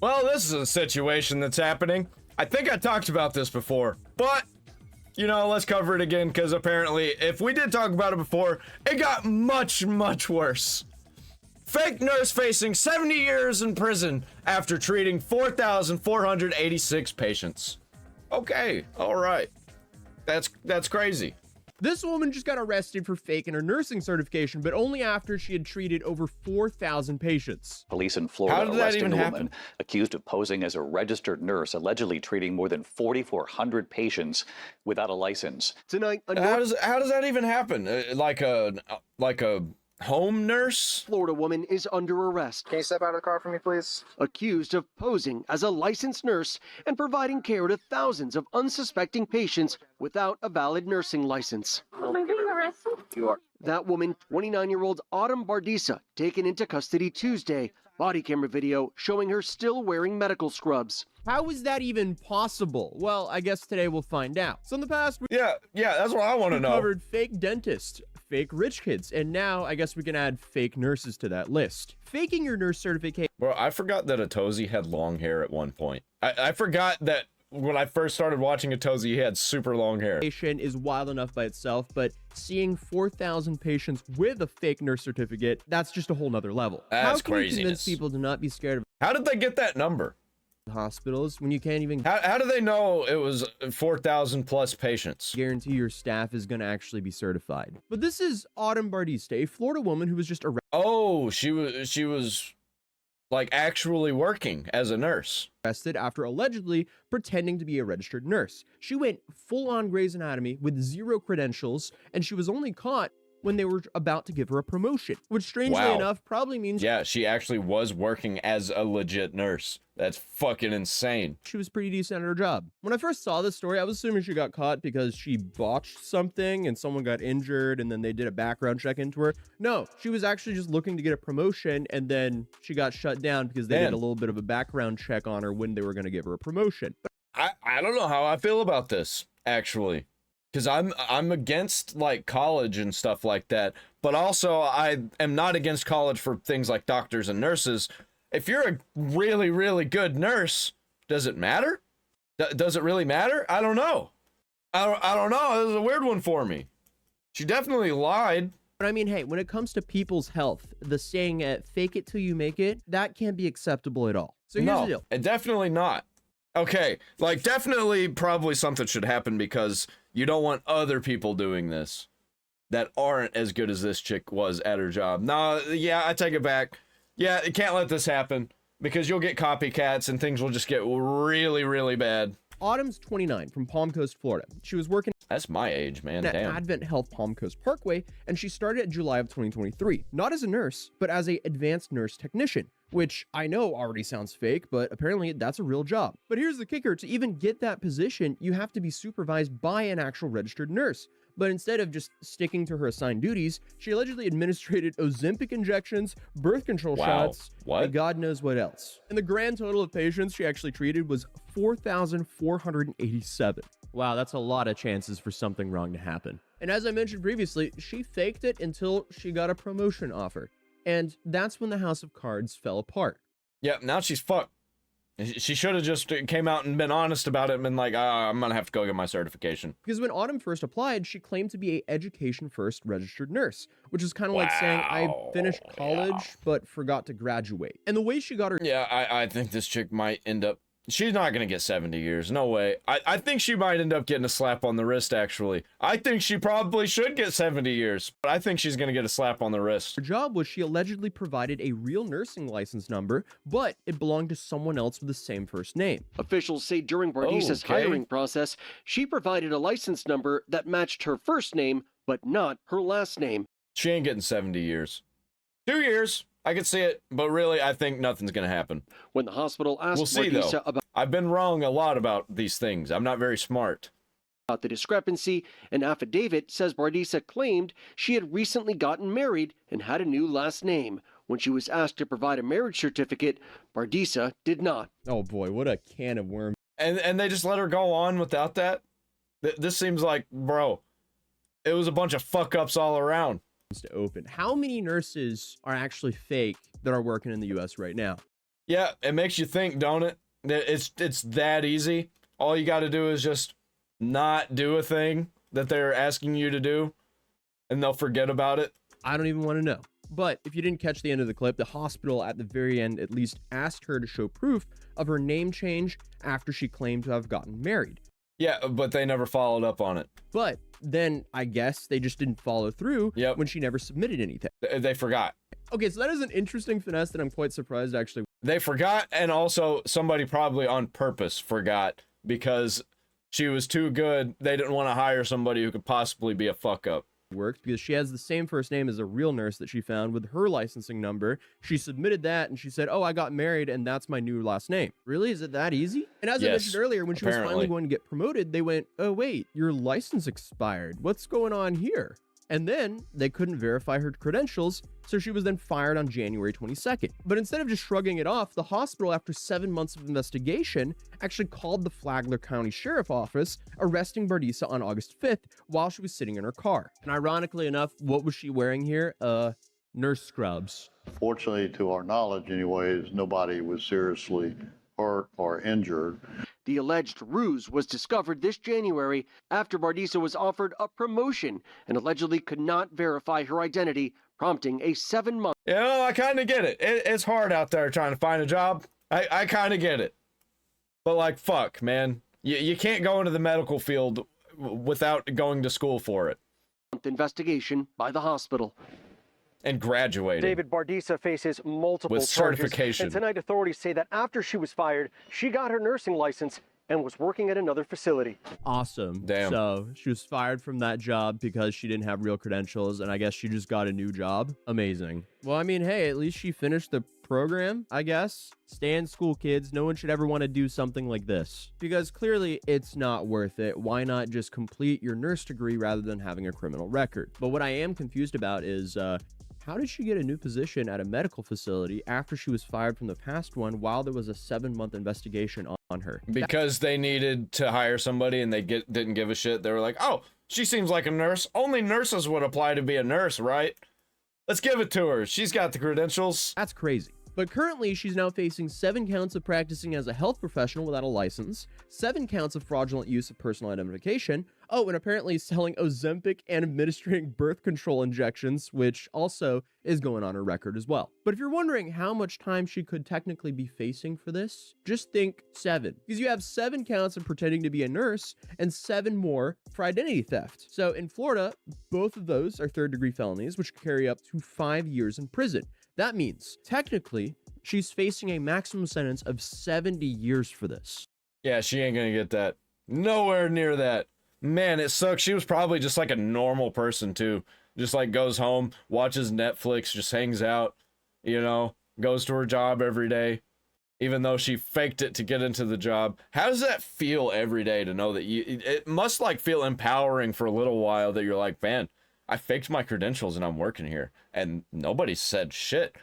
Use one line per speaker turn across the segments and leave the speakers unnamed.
Well, this is a situation that's happening. I think I talked about this before, but, you know, let's cover it again, because apparently, if we did talk about it before, it got much, much worse. Fake nurse facing 70 years in prison after treating 4,486 patients. Okay, all right. That's crazy.
This woman just got arrested for faking her nursing certification, but only after she had treated over 4,000 patients.
Police in Florida arresting a woman accused of posing as a registered nurse, allegedly treating more than 4,400 patients without a license.
Tonight,
how does that even happen? Like a home nurse?
Florida woman is under arrest.
Can you step out of the car for me, please?
Accused of posing as a licensed nurse and providing care to thousands of unsuspecting patients without a valid nursing license.
Am I being arrested?
You are.
That woman, 29-year-old Autumn Bardisa, taken into custody Tuesday. Body camera video showing her still wearing medical scrubs.
How is that even possible? Well, I guess today we'll find out. So in the past,
Yeah, that's what I want to know.
covered fake dentists, fake rich kids, and now I guess we can add fake nurses to that list. Faking your nurse certification.
Bro, I forgot that Atozy had long hair at one point. I forgot that when I first started watching Atozy, he had super long hair.
Is wild enough by itself, but seeing 4,000 patients with a fake nurse certificate, that's just a whole nother level.
That's
How can we
craziness.
convince people to not be scared of
How did they get that number?
hospitals when you can't even
How do they know it was 4,000 plus patients?
guarantee your staff is going to actually be certified? But this is Autumn Bardista, a Florida woman who was just
Oh, she was like actually working as a nurse.
arrested after allegedly pretending to be a registered nurse. She went full-on Grey's Anatomy with 0 credentials, and she was only caught when they were about to give her a promotion, which strangely
Wow.
enough probably means
Yeah, she actually was working as a legit nurse. That's fucking insane.
she was pretty decent at her job. When I first saw this story, I was assuming she got caught because she botched something and someone got injured and then they did a background check into her. No, she was actually just looking to get a promotion, and then she got shut down because they did a little bit of a background check on her when they were going to give her a promotion.
I don't know how I feel about this, actually. Because I'm against like college and stuff like that, but also I am not against college for things like doctors and nurses. If you're a really, really good nurse, does it matter? Does it really matter? I don't know. I don't know. This is a weird one for me. She definitely lied.
But I mean, hey, when it comes to people's health, the saying fake it till you make it, that can't be acceptable at all. So here's the deal.
Definitely not. Okay, like definitely probably something should happen because you don't want other people doing this that aren't as good as this chick was at her job. No, yeah, I take it back. Yeah, you can't let this happen because you'll get copycats and things will just get really, really bad.
Autumn's 29 from Palm Coast, Florida. She was working
That's my age, man.
at
Damn.
Advent Health Palm Coast Parkway, and she started in July of 2023. Not as a nurse, but as a advanced nurse technician, which I know already sounds fake, but apparently that's a real job. But here's the kicker. To even get that position, you have to be supervised by an actual registered nurse. But instead of just sticking to her assigned duties, she allegedly administered Ozempic injections, birth control shots,
What?
and God knows what else. And the grand total of patients she actually treated was 4,487. Wow, that's a lot of chances for something wrong to happen. And as I mentioned previously, she faked it until she got a promotion offer. And that's when the house of cards fell apart.
Yeah, now she's fucked. She should have just came out and been honest about it and been like, I'm gonna have to go get my certification.
Because when Autumn first applied, she claimed to be a education first registered nurse, which is kind of like saying I finished college but forgot to graduate. And the way she got her
Yeah, I think this chick might end up... She's not gonna get 70 years. No way. I think she might end up getting a slap on the wrist, actually. I think she probably should get 70 years, but I think she's gonna get a slap on the wrist.
Her job was she allegedly provided a real nursing license number, but it belonged to someone else with the same first name.
Officials say during Bardisa's hiring process, she provided a license number that matched her first name, but not her last name.
She ain't getting 70 years. 2 years. I could see it, but really, I think nothing's gonna happen.
When the hospital asked
We'll see,
Bardisa
though. I've been wrong a lot about these things. I'm not very smart.
about the discrepancy, an affidavit says Bardisa claimed she had recently gotten married and had a new last name. When she was asked to provide a marriage certificate, Bardisa did not.
Oh boy, what a can of worms.
And they just let her go on without that? This seems like, bro, it was a bunch of fuck-ups all around.
To open. How many nurses are actually fake that are working in the US right now?
Yeah, it makes you think, don't it? That it's that easy. All you got to do is just not do a thing that they're asking you to do, and they'll forget about it.
I don't even want to know. But if you didn't catch the end of the clip, the hospital at the very end at least asked her to show proof of her name change after she claimed to have gotten married.
Yeah, but they never followed up on it.
But then I guess they just didn't follow through when she never submitted anything.
They forgot.
Okay, so that is an interesting finesse that I'm quite surprised actually.
They forgot, and also somebody probably on purpose forgot because she was too good. They didn't want to hire somebody who could possibly be a fuck up.
Worked because she has the same first name as a real nurse that she found with her licensing number. She submitted that and she said, oh, I got married and that's my new last name. Really? Is it that easy? And as I mentioned earlier, when she was finally going to get promoted, they went, oh, wait, your license expired. What's going on here? And then they couldn't verify her credentials, so she was then fired on January 22nd. But instead of just shrugging it off, the hospital, after 7 months of investigation, actually called the Flagler County Sheriff Office, arresting Bardisa on August 5th while she was sitting in her car. And ironically enough, what was she wearing here? Nurse scrubs.
Fortunately, to our knowledge anyways, nobody was seriously hurt or injured.
The alleged ruse was discovered this January after Bardisa was offered a promotion and allegedly could not verify her identity, prompting a 7-month.
You know, I kind of get it. It's hard out there trying to find a job. I kind of get it. But like, fuck, man. You can't go into the medical field without going to school for it.
Investigation by the hospital.
And graduating.
David Bardisa faces multiple
with certification.
And tonight authorities say that after she was fired, she got her nursing license and was working at another facility.
Awesome.
Damn.
So she was fired from that job because she didn't have real credentials, and I guess she just got a new job. Amazing. Well, I mean, hey, at least she finished the program, I guess. Stay in school, kids. No one should ever want to do something like this because clearly it's not worth it. Why not just complete your nurse degree rather than having a criminal record? But what I am confused about is, how did she get a new position at a medical facility after she was fired from the past one while there was a 7-month investigation on her?
Because they needed to hire somebody and they didn't give a shit. They were like, oh, she seems like a nurse. Only nurses would apply to be a nurse, right? Let's give it to her. She's got the credentials.
That's crazy. But currently, she's now facing 7 counts of practicing as a health professional without a license, 7 counts of fraudulent use of personal identification, oh, and apparently selling Ozempic and administering birth control injections, which also is going on her record as well. But if you're wondering how much time she could technically be facing for this, just think 7. Because you have 7 counts of pretending to be a nurse and 7 more for identity theft. So in Florida, both of those are 3rd-degree felonies, which carry up to 5 years in prison. That means, technically, she's facing a maximum sentence of 70 years for this.
Yeah, she ain't gonna get that. Nowhere near that. Man, it sucks. She was probably just like a normal person, too. Just like goes home, watches Netflix, just hangs out, you know, goes to her job every day, even though she faked it to get into the job. How does that feel every day to know that it must like feel empowering for a little while that you're like, man, I faked my credentials and I'm working here and nobody said shit.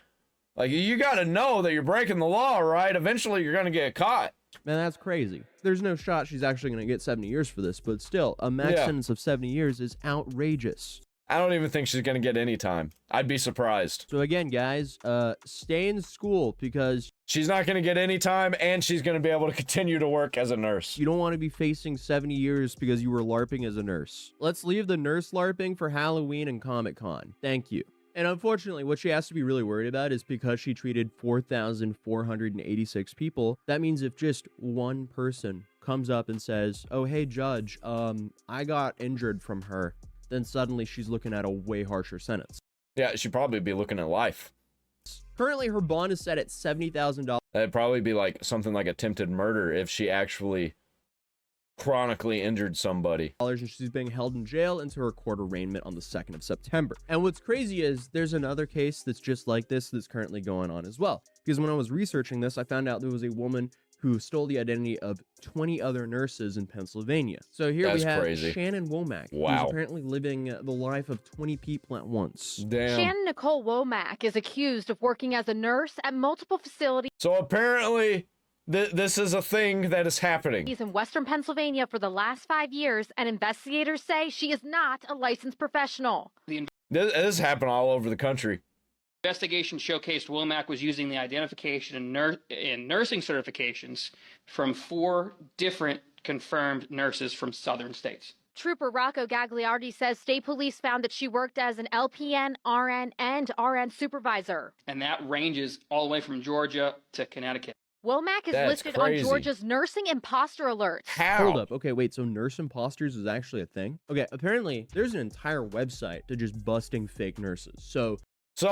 Like, you gotta know that you're breaking the law, right? Eventually you're gonna get caught.
Man, that's crazy. There's no shot she's actually gonna get 70 years for this, but still, a max sentence of 70 years is outrageous.
I don't even think she's gonna get any time. I'd be surprised.
So again, guys, stay in school because
she's not gonna get any time and she's gonna be able to continue to work as a nurse.
You don't want to be facing 70 years because you were LARPing as a nurse. Let's leave the nurse LARPing for Halloween and Comic-Con. Thank you. And unfortunately, what she has to be really worried about is because she treated 4,486 people, that means if just one person comes up and says, oh, hey, judge, I got injured from her, then suddenly she's looking at a way harsher sentence.
Yeah, she'd probably be looking at life.
Currently, her bond is set at $70,000.
That'd probably be like something like attempted murder if she actually chronically injured somebody.
And she's being held in jail until her court arraignment on the 2nd of September. And what's crazy is there's another case that's just like this that's currently going on as well. Because when I was researching this, I found out there was a woman who stole the identity of 20 other nurses in Pennsylvania. So here we have Shannon Womack, who's apparently living the life of 20 people at once.
Damn.
Shannon Nicole Womack is accused of working as a nurse at multiple facilities.
So apparently this is a thing that is happening.
She's in Western Pennsylvania for the last 5 years, and investigators say she is not a licensed professional.
This has happened all over the country.
Investigation showcased Womack was using the identification and nursing certifications from 4 different confirmed nurses from southern states.
Trooper Rocco Gagliardi says state police found that she worked as an LPN, RN, and RN supervisor.
And that ranges all the way from Georgia to Connecticut.
Womack is
That's
listed
crazy.
on Georgia's nursing imposter alerts.
How?
Hold up. Okay, wait. So nurse imposters is actually a thing? Okay, apparently there's an entire website to just busting fake nurses. So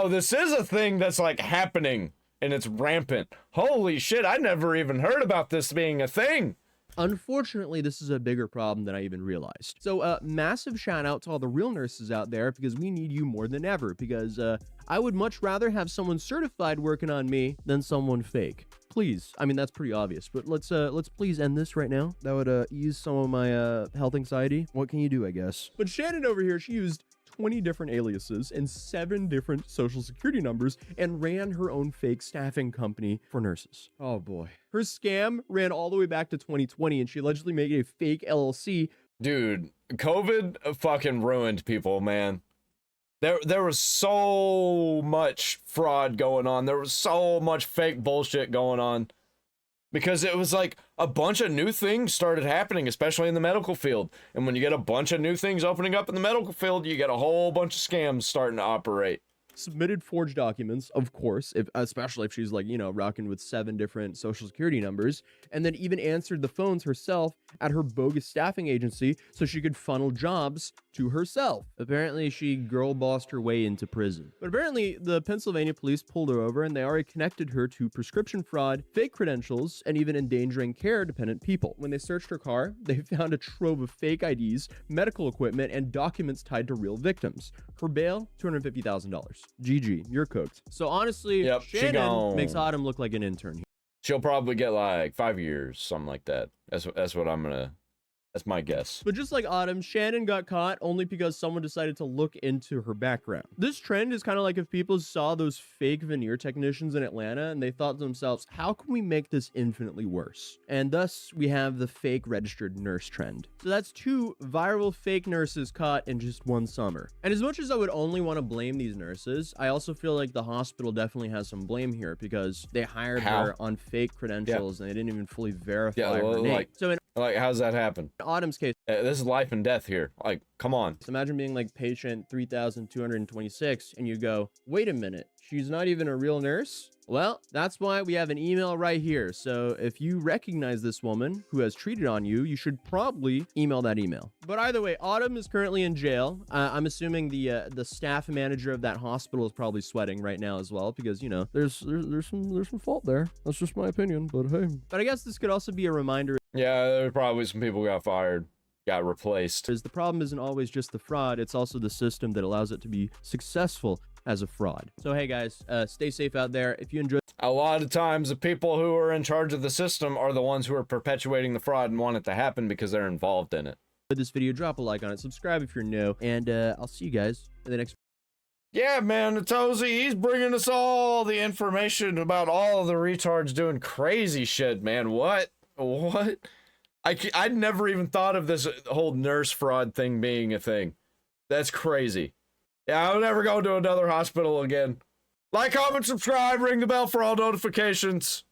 this is a thing that's like happening and it's rampant. Holy shit, I never even heard about this being a thing.
unfortunately, this is a bigger problem than I even realized. So massive shout out to all the real nurses out there, because we need you more than ever, because I would much rather have someone certified working on me than someone fake. Please. I mean, that's pretty obvious, but let's please end this right now. That would ease some of my health anxiety. What can you do, I guess? But Shannon over here, she used 20 different aliases and 7 different social security numbers and ran her own fake staffing company for nurses. Oh boy. Her scam ran all the way back to 2020, and she allegedly made a fake LLC.
Dude, COVID fucking ruined people, man. There was so much fraud going on. There was so much fake bullshit going on. Because it was like a bunch of new things started happening, especially in the medical field. And when you get a bunch of new things opening up in the medical field, you get a whole bunch of scams starting to operate.
Submitted forged documents, of course, especially if she's like, you know, rocking with 7 different social security numbers, and then even answered the phones herself at her bogus staffing agency so she could funnel jobs to herself. Apparently, she girl bossed her way into prison. But apparently, the Pennsylvania police pulled her over, and they already connected her to prescription fraud, fake credentials, and even endangering care-dependent people. When they searched her car, they found a trove of fake IDs, medical equipment, and documents tied to real victims. Her bail, $250,000. GG, you're cooked. So honestly,
Yep,
Shannon makes Autumn look like an intern here.
She'll probably get like 5 years, something like that. That's what I'm gonna. That's my guess.
But just like Autumn, Shannon got caught only because someone decided to look into her background. This trend is kind of like if people saw those fake veneer technicians in Atlanta and they thought to themselves, how can we make this infinitely worse? And thus we have the fake registered nurse trend. So that's 2 viral fake nurses caught in just one summer. And as much as I would only want to blame these nurses, I also feel like the hospital definitely has some blame here, because they hired her on fake credentials and they didn't even fully verify her name. So in
how's that happen?
Autumn's case,
this is life and death here. Like, come on.
so imagine being like patient 3,226 and you go, wait a minute, she's not even a real nurse? Well, that's why we have an email right here. So if you recognize this woman who has treated on you, you should probably email that email. But either way, Autumn is currently in jail. I'm assuming the staff manager of that hospital is probably sweating right now as well, because, you know, there's some fault there. That's just my opinion, but hey. But I guess this could also be a reminder.
Yeah, there probably some people got fired, got replaced.
Because the problem isn't always just the fraud, it's also the system that allows it to be successful as a fraud. So hey guys, stay safe out there. If you enjoyed,
A lot of times the people who are in charge of the system are the ones who are perpetuating the fraud and want it to happen because they're involved in it.
this video, drop a like on it, subscribe if you're new, and I'll see you guys in the next.
Yeah, man, Atozy, he's bringing us all the information about all of the retards doing crazy shit, man. What? I'd never even thought of this whole nurse fraud thing being a thing. That's crazy. Yeah, I'll never go to another hospital again. Like, comment, subscribe, ring the bell for all notifications.